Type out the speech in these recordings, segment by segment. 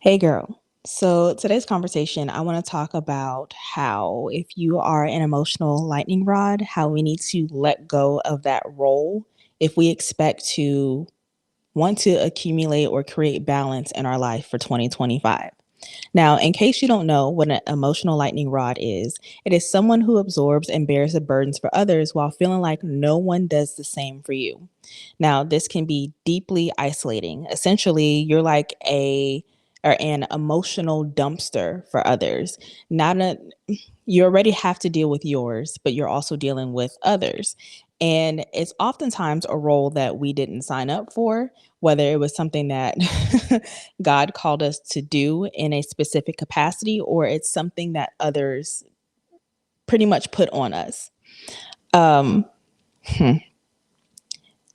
Hey girl. So today's conversation, I want to talk about how if you are an emotional lightning rod, how we need to let go of that role if we expect to want to accumulate or create balance in our life for 2025. Now, in case you don't know what an emotional lightning rod is, it is someone who absorbs and bears the burdens for others while feeling like no one does the same for you. Now, this can be deeply isolating. Essentially, you're like a or an emotional dumpster for others. Not a You already have to deal with yours, but you're also dealing with others. And it's oftentimes a role that we didn't sign up for, whether it was something that God called us to do in a specific capacity, or it's something that others pretty much put on us. Um, hmm.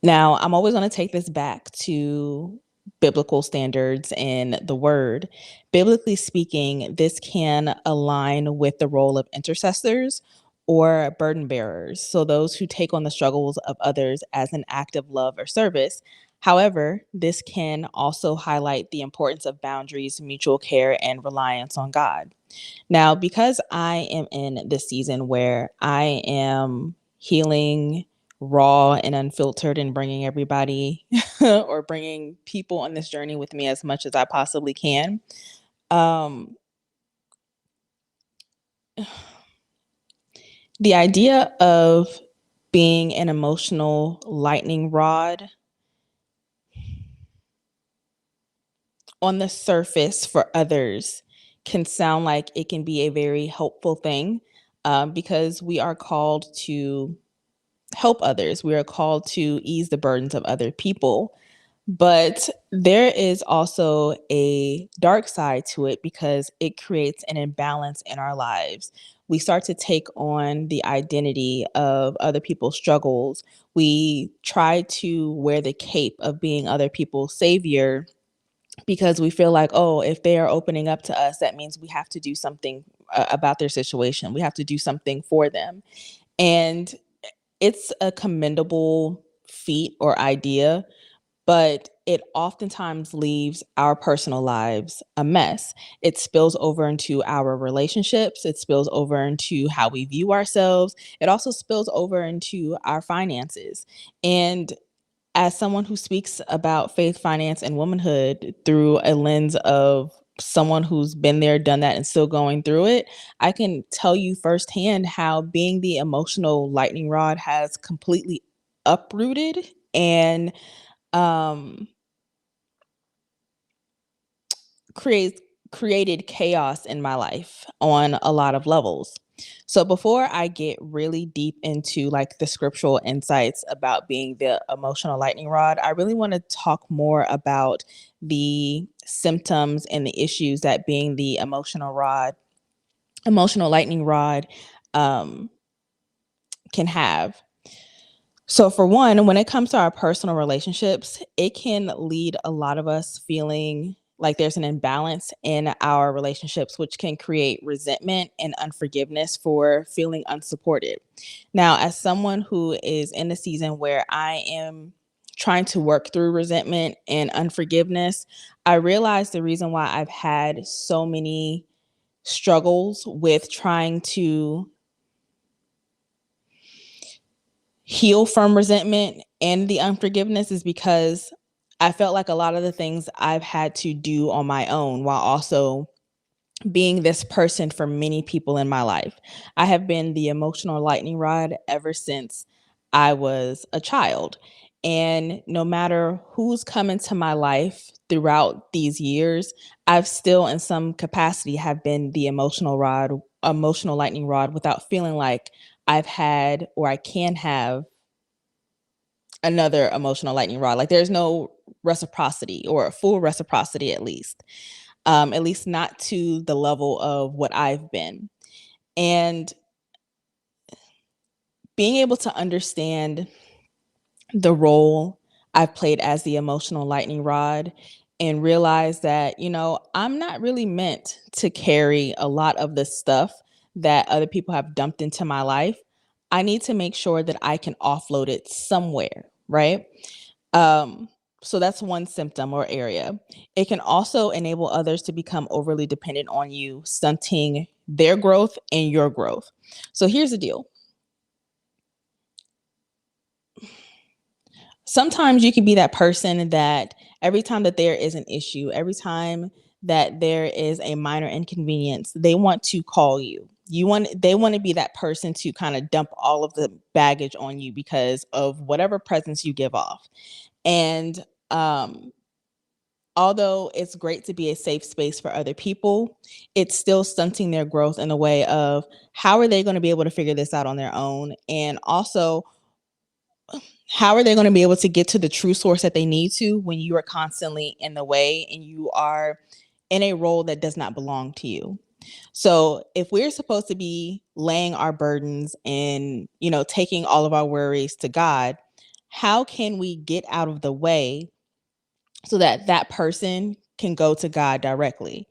Now, I'm always going to take this back to biblical standards and the word. Biblically speaking, this can align with the role of intercessors or burden bearers. So, those who take on the struggles of others as an act of love or service. However, this can also highlight the importance of boundaries, mutual care, and reliance on God. Now, because I am in this season where I am healing raw and unfiltered and bringing everybody or bringing people on this journey with me as much as I possibly can. Um, the idea of being an emotional lightning rod on the surface for others can sound like it can be a very helpful thing, because we are called to help others. We are called to ease the burdens of other people. But there is also a dark side to it because it creates an imbalance in our lives. We start to take on the identity of other people's struggles. We try to wear the cape of being other people's savior because we feel like, oh, if they are opening up to us, that means we have to do something about their situation. We have to do something for them. And it's a commendable feat or idea, but it oftentimes leaves our personal lives a mess. It spills over into our relationships, it spills over into how we view ourselves, it also spills over into our finances. And as someone who speaks about faith, finance, and womanhood through a lens of someone who's been there, done that, and still going through it, I can tell you firsthand how being the emotional lightning rod has completely uprooted and um, creates created chaos in my life on a lot of levels. So before I get really deep into like the scriptural insights about being the emotional lightning rod, I really want to talk more about the symptoms and the issues that being the emotional lightning rod um can have. So, for one, when it comes to our personal relationships, it can lead a lot of us feeling like there's an imbalance in our relationships, which can create resentment and unforgiveness for feeling unsupported. Now, as someone who is in a season where I am trying to work through resentment and unforgiveness, I realize the reason why I've had so many struggles with trying to heal from resentment and the unforgiveness is because I felt like a lot of the things I've had to do on my own while also being this person for many people in my life. I have been the emotional lightning rod ever since I was a child. And no matter who's come into my life throughout these years, I've still in some capacity have been the emotional lightning rod without feeling like I've had or I can have another emotional lightning rod. Like there's no reciprocity or a full reciprocity at least not to the level of what I've been. And being able to understand the role I've played as the emotional lightning rod and realize that, I'm not really meant to carry a lot of the stuff that other people have dumped into my life. I need to make sure that I can offload it somewhere, right? Um, So that's one symptom or area. It can also enable others to become overly dependent on you, stunting their growth and your growth. So here's the deal. Sometimes you can be that person that every time that there is an issue, every time that there is a minor inconvenience, they want to call you. They want to be that person to kind of dump all of the baggage on you because of whatever presence you give off. And um although it's great to be a safe space for other people, it's still stunting their growth in a way of how are they going to be able to figure this out on their own? And also, how are they going to be able to get to the true source that they need to when you are constantly in the way and you are in a role that does not belong to you? So if we're supposed to be laying our burdens and, taking all of our worries to God, how can we get out of the way so that that person can go to God directly?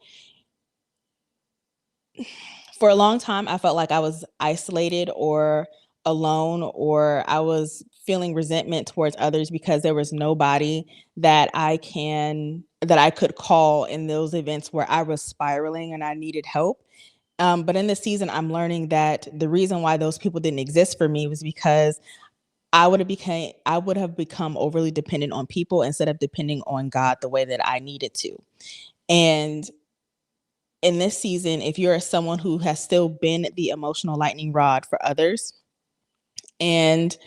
For a long time, I felt like I was isolated or alone, or I was feeling resentment towards others because there was nobody that I could call in those events where I was spiraling and I needed help. But in this season, I'm learning that the reason why those people didn't exist for me was because I would have become overly dependent on people instead of depending on God the way that I needed to. And in this season, if you're someone who has still been the emotional lightning rod for others, and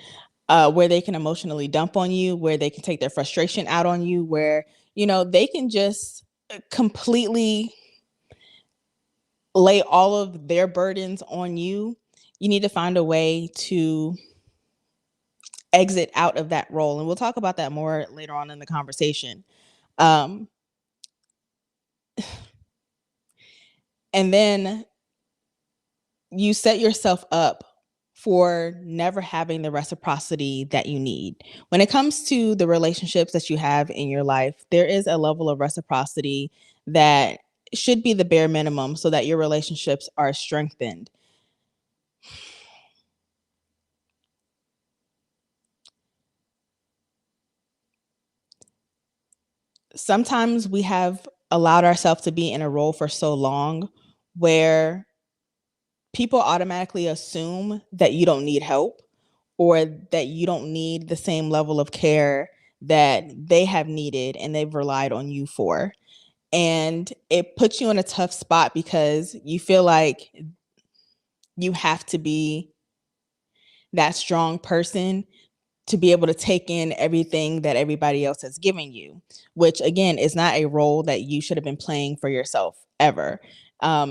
where they can emotionally dump on you, where they can take their frustration out on you, where they can just completely lay all of their burdens on you, you need to find a way to exit out of that role. And we'll talk about that more later on in the conversation. Um, and then you set yourself up for never having the reciprocity that you need. When it comes to the relationships that you have in your life, there is a level of reciprocity that should be the bare minimum so that your relationships are strengthened. Sometimes we have allowed ourselves to be in a role for so long where people automatically assume that you don't need help or that you don't need the same level of care that they have needed and they've relied on you for. And it puts you in a tough spot because you feel like you have to be that strong person to be able to take in everything that everybody else has given you, which again is not a role that you should have been playing for yourself ever.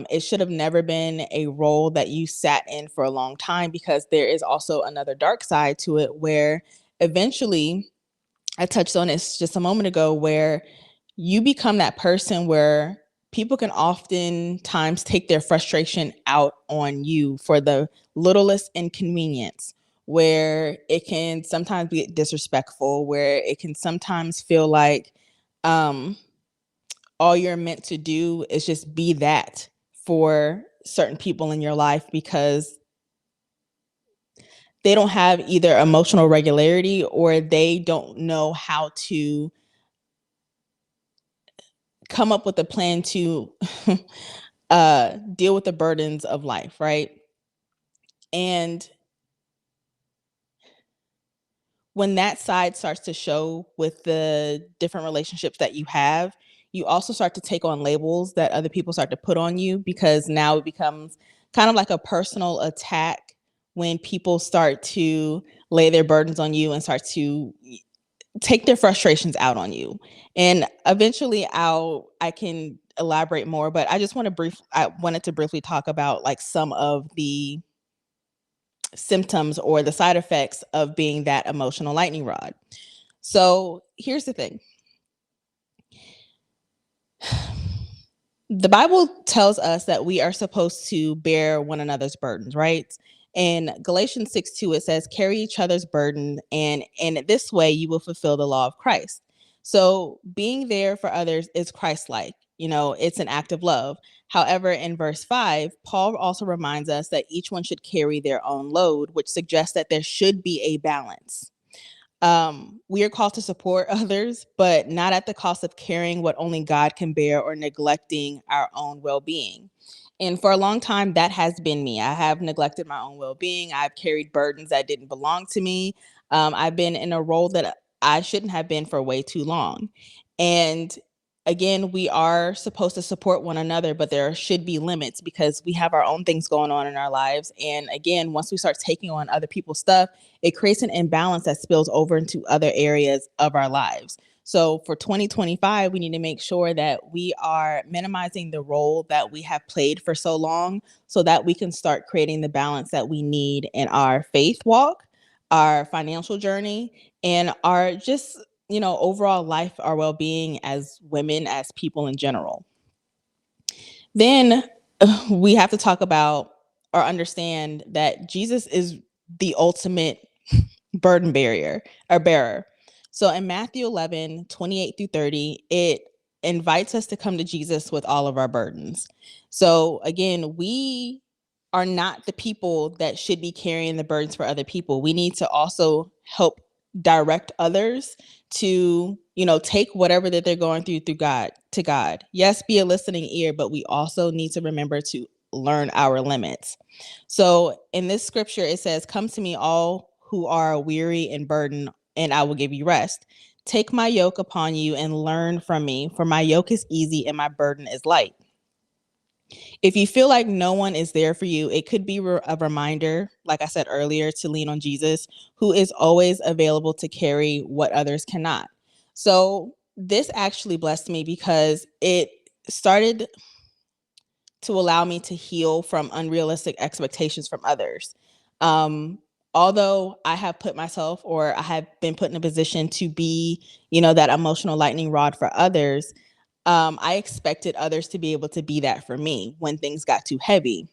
It should have never been a role that you sat in for a long time, because there is also another dark side to it where eventually, I touched on this just a moment ago, where you become that person where people can oftentimes take their frustration out on you for the littlest inconvenience, where it can sometimes be disrespectful, where it can sometimes feel like um, all you're meant to do is just be that for certain people in your life because they don't have either emotional regularity or they don't know how to come up with a plan to deal with the burdens of life, right? And when that side starts to show with the different relationships that you have, you also start to take on labels that other people start to put on you, because now it becomes kind of like a personal attack when people start to lay their burdens on you and start to take their frustrations out on you. And eventually I can elaborate more, but I wanted to briefly talk about like some of the symptoms or the side effects of being that emotional lightning rod. So here's the thing. The Bible tells us that we are supposed to bear one another's burdens, right? In Galatians 6:2, it says, carry each other's burden, and in this way you will fulfill the law of Christ. So being there for others is Christ-like. It's an act of love. However, in verse 5, Paul also reminds us that each one should carry their own load, which suggests that there should be a balance. We are called to support others, but not at the cost of carrying what only God can bear or neglecting our own well-being. And for a long time, that has been me. I have neglected my own well-being. I've carried burdens that didn't belong to me. I've been in a role that I shouldn't have been for way too long. And again, we are supposed to support one another, but there should be limits because we have our own things going on in our lives. And again, once we start taking on other people's stuff, it creates an imbalance that spills over into other areas of our lives. So for 2025, we need to make sure that we are minimizing the role that we have played for so long so that we can start creating the balance that we need in our faith walk, our financial journey, and our just, overall life, our well-being as women, as people in general. Then we have to talk about or understand that Jesus is the ultimate burden barrier or bearer. So in Matthew 11:28-30, it invites us to come to Jesus with all of our burdens. So again, we are not the people that should be carrying the burdens for other people. We need to also help direct others to, take whatever that they're going through God to God. Yes, be a listening ear, but we also need to remember to learn our limits. So in this scripture, it says, "Come to me, all who are weary and burdened, and I will give you rest. Take my yoke upon you and learn from me, for my yoke is easy and my burden is light." If you feel like no one is there for you, it could be a reminder, like I said earlier, to lean on Jesus, who is always available to carry what others cannot. So this actually blessed me because it started to allow me to heal from unrealistic expectations from others. Um, Although I have put myself, or I have been put in a position to be, that emotional lightning rod for others, I expected others to be able to be that for me when things got too heavy.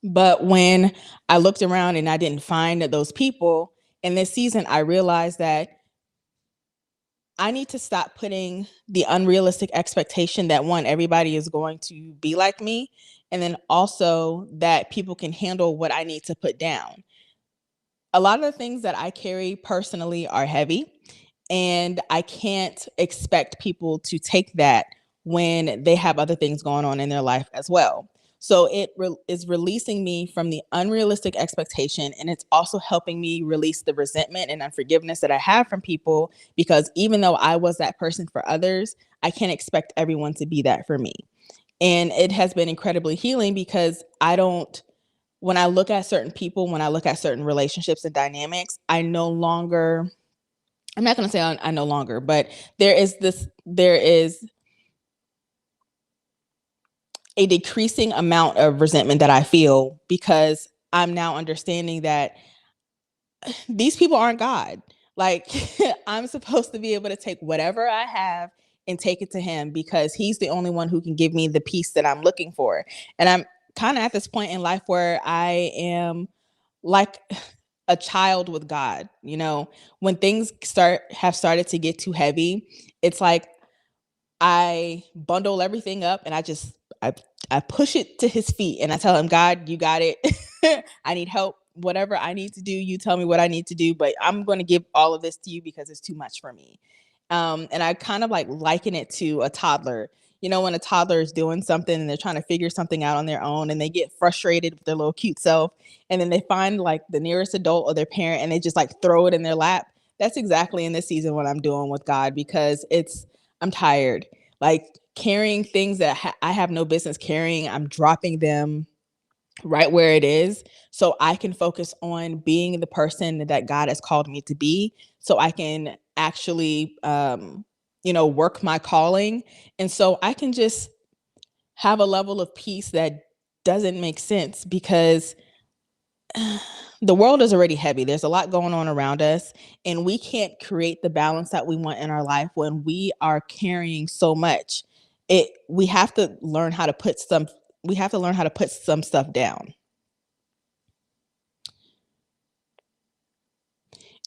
But when I looked around and I didn't find those people in this season, I realized that I need to stop putting the unrealistic expectation that one, everybody is going to be like me, and then also that people can handle what I need to put down. A lot of the things that I carry personally are heavy, and I can't expect people to take that when they have other things going on in their life as well. So it is releasing me from the unrealistic expectation, and it's also helping me release the resentment and unforgiveness that I have from people, because even though I was that person for others, I can't expect everyone to be that for me. And it has been incredibly healing because I don't, when I look at certain people, when I look at certain relationships and dynamics, I no longer, I'm not going to say I no longer, but there is a decreasing amount of resentment that I feel because I'm now understanding that these people aren't God. Like, I'm supposed to be able to take whatever I have and take it to him because he's the only one who can give me the peace that I'm looking for. And I'm kind of at this point in life where I am like a child with God. When things have started to get too heavy, it's like I bundle everything up and I push it to his feet and I tell him, "God, you got it. I need help. Whatever I need to do, you tell me what I need to do, but I'm going to give all of this to you because it's too much for me." And I kind of like liken it to a toddler. When a toddler is doing something and they're trying to figure something out on their own and they get frustrated with their little cute self, and then they find like the nearest adult or their parent and they just like throw it in their lap. That's exactly in this season what I'm doing with God, because I'm tired. Like, carrying things that I have no business carrying, I'm dropping them right where it is so I can focus on being the person that God has called me to be, so I can actually work my calling, and so I can just have a level of peace that doesn't make sense because the world is already heavy. There's a lot going on around us, and we can't create the balance that we want in our life when we are carrying so much. We have to learn how to put some stuff down.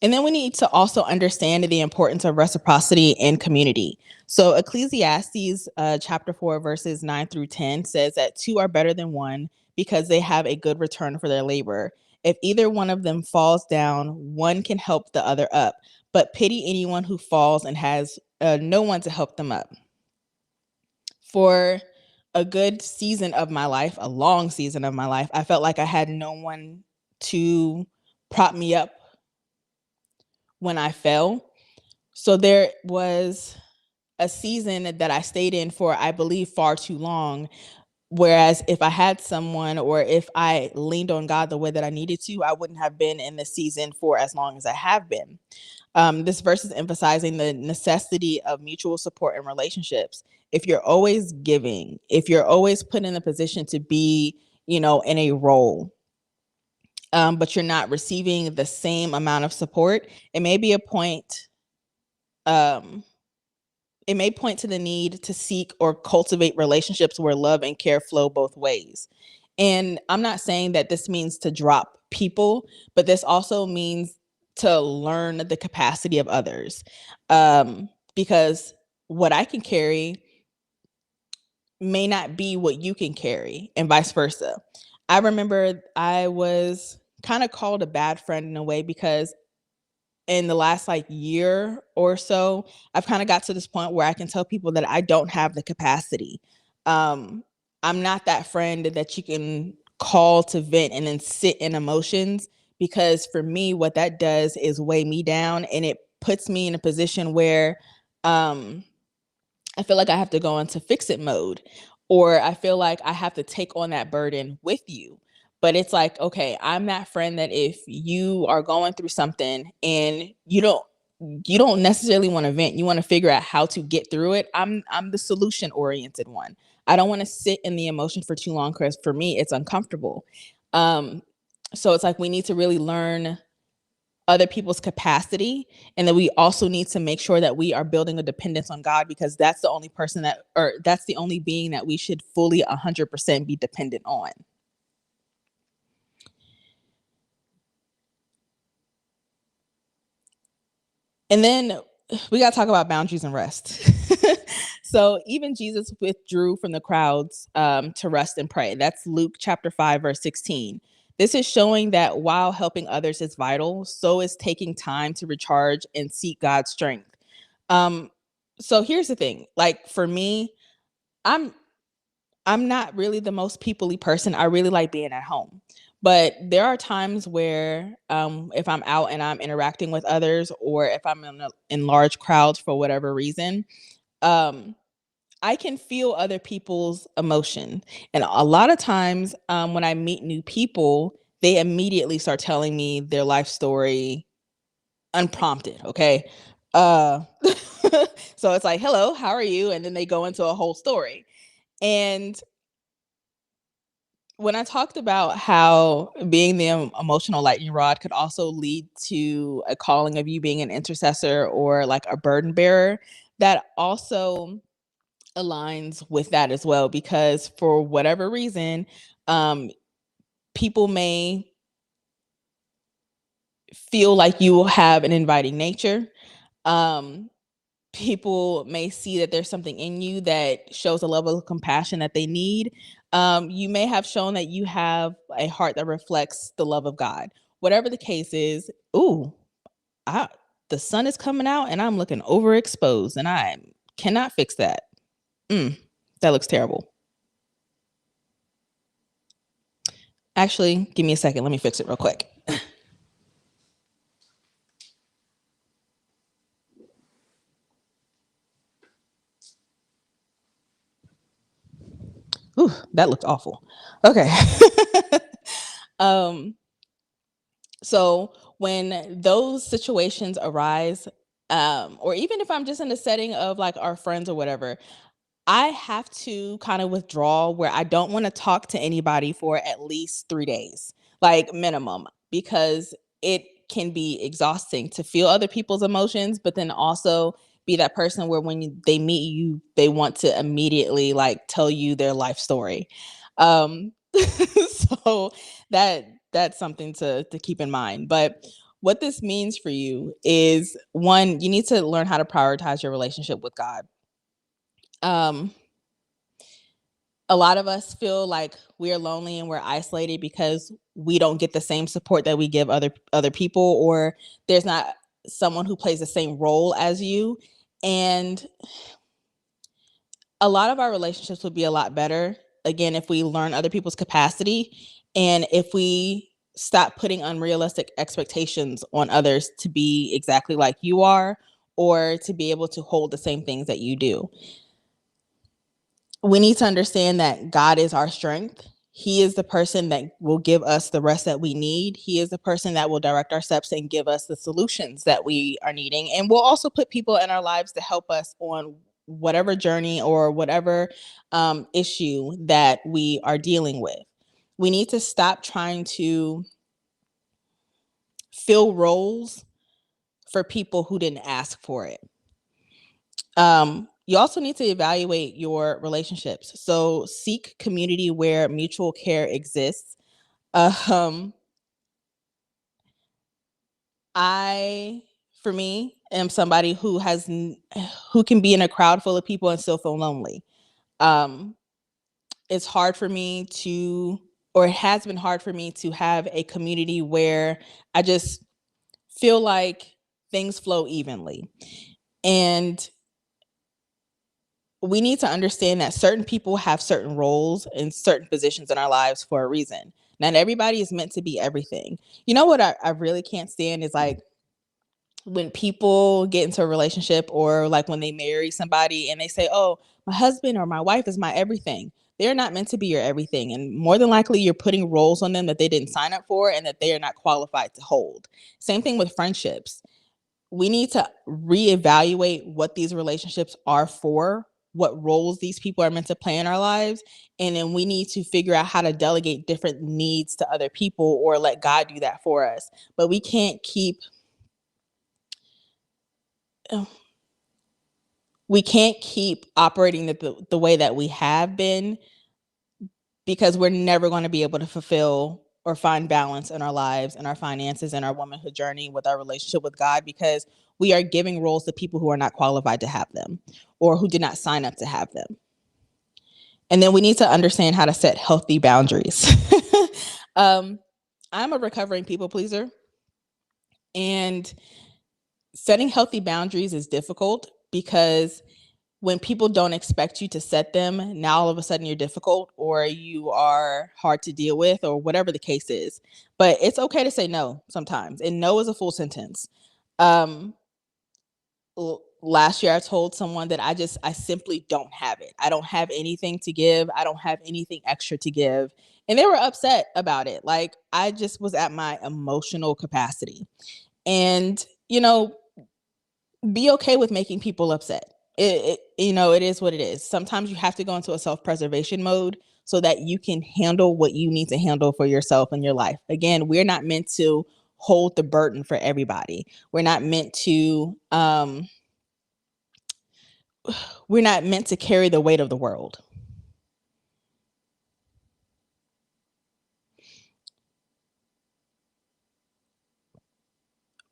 And then we need to also understand the importance of reciprocity and community. So Ecclesiastes chapter 4, verses 9-10 says that two are better than one because they have a good return for their labor. If either one of them falls down, one can help the other up. But pity anyone who falls and has no one to help them up. For a good season of my life, a long season of my life, I felt like I had no one to prop me up when I fell. So there was a season that I stayed in for, I believe, far too long. Whereas if I had someone, or if I leaned on God the way that I needed to, I wouldn't have been in this season for as long as I have been. This verse is emphasizing the necessity of mutual support in relationships. If you're always giving, if you're always put in a position to be, in a role, but you're not receiving the same amount of support, it may be a point. It may point to the need to seek or cultivate relationships where love and care flow both ways. And I'm not saying that this means to drop people, but this also means to learn the capacity of others. Because what I can carry may not be what you can carry, and vice versa. I remember I was kind of called a bad friend in a way, because in the last year or so, I've kind of got to this point where I can tell people that I don't have the capacity. Um, I'm not that friend that you can call to vent and then sit in emotions, because for me, what that does is weigh me down, and it puts me in a position where um, I feel like I have to go into fix it mode, or I feel like I have to take on that burden with you. But it's like, okay, I'm that friend that if you are going through something and you don't necessarily want to vent, you want to figure out how to get through it. I'm the solution oriented one. I don't want to sit in the emotion for too long, because for me it's uncomfortable. Um so it's like we need to really learn other people's capacity, and then we also need to make sure that we are building a dependence on God, because that's the only person that, or that's the only being that we should fully 100% be dependent on. And then we got to talk about boundaries and rest. So even Jesus withdrew from the crowds to rest and pray. That's Luke chapter 5, verse 16. This is showing that while helping others is vital, so is taking time to recharge and seek God's strength. Um, so here's the thing. Like for me, I'm I'm not really the most peoply person. I really like being at home. But there are times where if I'm out and I'm interacting with others, or if I'm in large crowds for whatever reason, um, I can feel other people's emotion. And a lot of times when I meet new people, they immediately start telling me their life story unprompted. Okay. Uh, so it's like, hello, how are you? And then they go into a whole story. And when I talked about how being the emotional lightning rod could also lead to a calling of you being an intercessor or like a burden bearer, that also aligns with that as well. Because for whatever reason, um, people may feel like you have an inviting nature. Um, People may see that there's something in you that shows a level of compassion that they need. You may have shown that you have a heart that reflects the love of God. Whatever the case is, ooh, I, the sun is coming out and I'm looking overexposed, and I cannot fix that. Mm, that looks terrible. Actually, give me a second. Let me fix it real quick. Ooh, that looked awful. Okay. um, So when those situations arise, or even if I'm just in a setting of like our friends or whatever, I have to kind of withdraw, where I don't want to talk to anybody for at least 3 days, like minimum, because it can be exhausting to feel other people's emotions, but then also be that person where when they meet you, they want to immediately like tell you their life story. Um, so that's something to keep in mind. But what this means for you is, one, you need to learn how to prioritize your relationship with God. Um, A lot of us feel like we're lonely and we're isolated because we don't get the same support that we give other people, or there's not someone who plays the same role as you. And a lot of our relationships would be a lot better, again, if we learn other people's capacity and if we stop putting unrealistic expectations on others to be exactly like you are, or to be able to hold the same things that you do. We need to understand that God is our strength. He is the person that will give us the rest that we need. He is the person that will direct our steps and give us the solutions that we are needing. And we'll also put people in our lives to help us on whatever journey or whatever issue that we are dealing with. We need to stop trying to fill roles for people who didn't ask for it. You also need to evaluate your relationships. So seek community where mutual care exists. I, for me, am somebody who can be in a crowd full of people and still feel lonely. It's hard for me to, or it has been hard for me to have a community where I just feel like things flow evenly. And we need to understand that certain people have certain roles and certain positions in our lives for a reason. Not everybody is meant to be everything. You know what I really can't stand is like when people get into a relationship, or like when they marry somebody and they say, oh, my husband or my wife is my everything. They're not meant to be your everything. And more than likely, you're putting roles on them that they didn't sign up for and that they are not qualified to hold. Same thing with friendships. We need to reevaluate what these relationships are for, what roles these people are meant to play in our lives. And then we need to figure out how to delegate different needs to other people or let God do that for us. But we can't keep operating the way that we have been, because we're never going to be able to fulfill or find balance in our lives and our finances and our womanhood journey with our relationship with God, because we are giving roles to people who are not qualified to have them or who did not sign up to have them. And then we need to understand how to set healthy boundaries. I'm a recovering people pleaser, and setting healthy boundaries is difficult because when people don't expect you to set them, now all of a sudden you're difficult or you are hard to deal with or whatever the case is. But it's okay to say no sometimes, and no is a full sentence. Last year I told someone that I simply don't have it. I don't have anything to give. I don't have anything extra to give. And they were upset about it. Like, I just was at my emotional capacity. And, be okay with making people upset. It is what it is. Sometimes you have to go into a self-preservation mode so that you can handle what you need to handle for yourself and your life. Again, we're not meant to hold the burden for everybody. We're not meant to carry the weight of the world.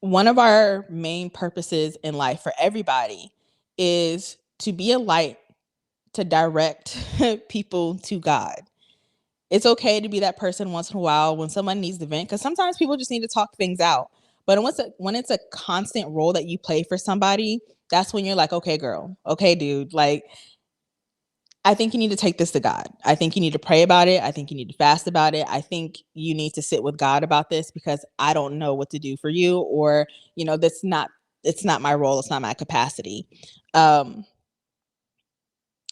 One of our main purposes in life for everybody is to be a light to direct people to God. It's okay to be that person once in a while when someone needs to vent, because sometimes people just need to talk things out. But when it's a constant role that you play for somebody, that's when you're like, okay, girl, okay, dude, like, I think you need to take this to God. I think you need to pray about it. I think you need to fast about it. I think you need to sit with God about this, because I don't know what to do for you, or, it's not my role. It's not my capacity. Again,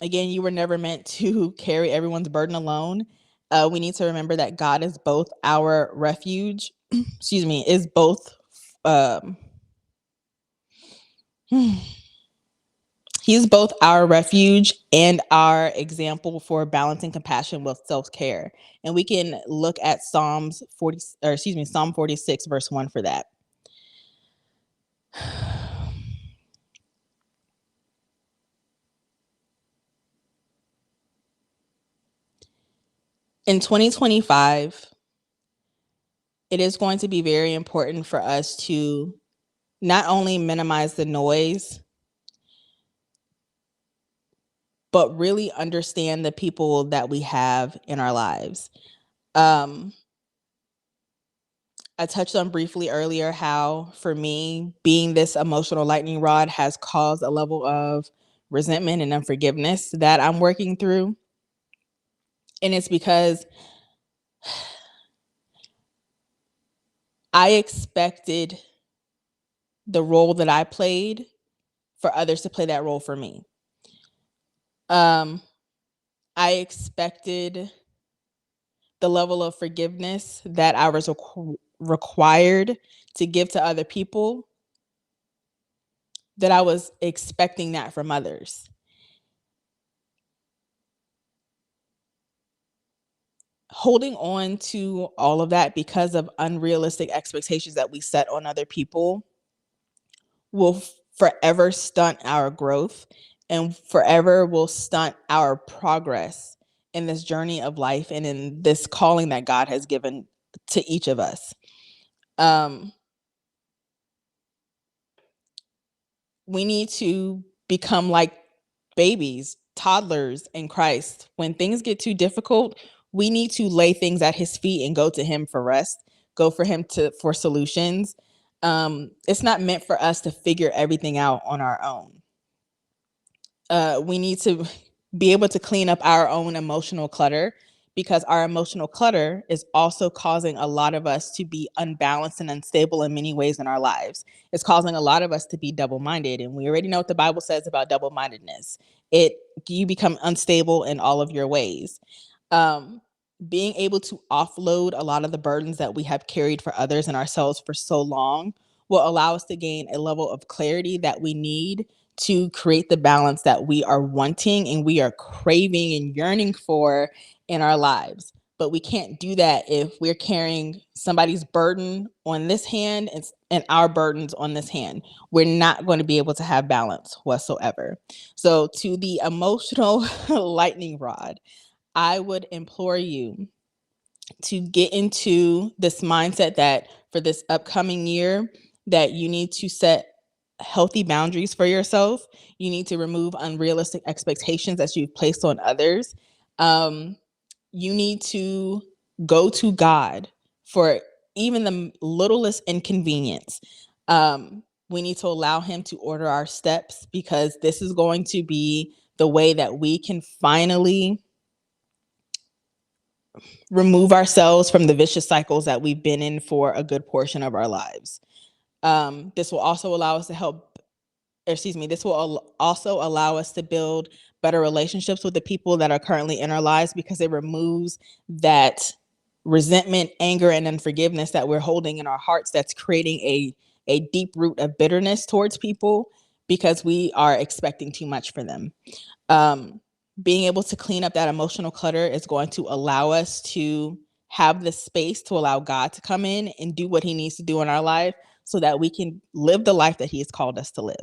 you were never meant to carry everyone's burden alone. We need to remember that God is both our refuge, is both, he's both our refuge and our example for balancing compassion with self-care. And we can look at Psalm 46, verse 1 for that. In 2025, it is going to be very important for us to not only minimize the noise, but really understand the people that we have in our lives. Um, I touched on briefly earlier how, for me, being this emotional lightning rod has caused a level of resentment and unforgiveness that I'm working through. And it's because I expected the role that I played for others to play that role for me. I expected the level of forgiveness that I was required to give to other people, that I was expecting that from others. Holding on to all of that because of unrealistic expectations that we set on other people will forever stunt our growth and forever will stunt our progress in this journey of life and in this calling that God has given to each of us. Um, we need to become like babies, toddlers in Christ. When things get too difficult, we need to lay things at his feet and go to him for rest, go for him for solutions. It's not meant for us to figure everything out on our own. We need to be able to clean up our own emotional clutter, because our emotional clutter is also causing a lot of us to be unbalanced and unstable in many ways in our lives. It's causing a lot of us to be double-minded, and we already know what the Bible says about double-mindedness. You become unstable in all of your ways. Um, Being able to offload a lot of the burdens that we have carried for others and ourselves for so long will allow us to gain a level of clarity that we need to create the balance that we are wanting and we are craving and yearning for in our lives. But we can't do that if we're carrying somebody's burden on this hand and our burdens on this hand. We're not going to be able to have balance whatsoever. So, to the emotional lightning rod, I would implore you to get into this mindset that for this upcoming year, that you need to set healthy boundaries for yourself. You need to remove unrealistic expectations that you've placed on others. You need to go to God for even the littlest inconvenience. We need to allow him to order our steps, because this is going to be the way that we can finally remove ourselves from the vicious cycles that we've been in for a good portion of our lives. This will also allow us to this will also allow us to build better relationships with the people that are currently in our lives, because it removes that resentment, anger, and unforgiveness that we're holding in our hearts, that's creating a deep root of bitterness towards people because we are expecting too much for them. Being able to clean up that emotional clutter is going to allow us to have the space to allow God to come in and do what he needs to do in our life, so that we can live the life that he has called us to live.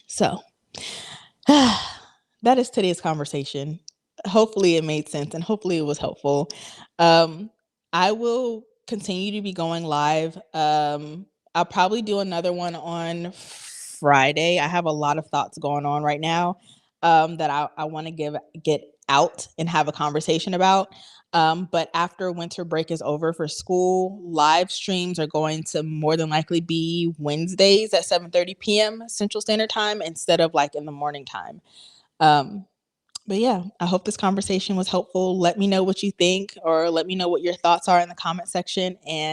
So that is today's conversation. Hopefully it made sense and hopefully it was helpful. I will continue to be going live. I'll probably do another one on Friday. I have a lot of thoughts going on right now, that I want to get out and have a conversation about. But after winter break is over for school, live streams are going to more than likely be Wednesdays at 7:30 p.m. Central Standard Time instead of like in the morning time. Um, but yeah, I hope this conversation was helpful. Let me know what you think, or let me know what your thoughts are in the comment section. And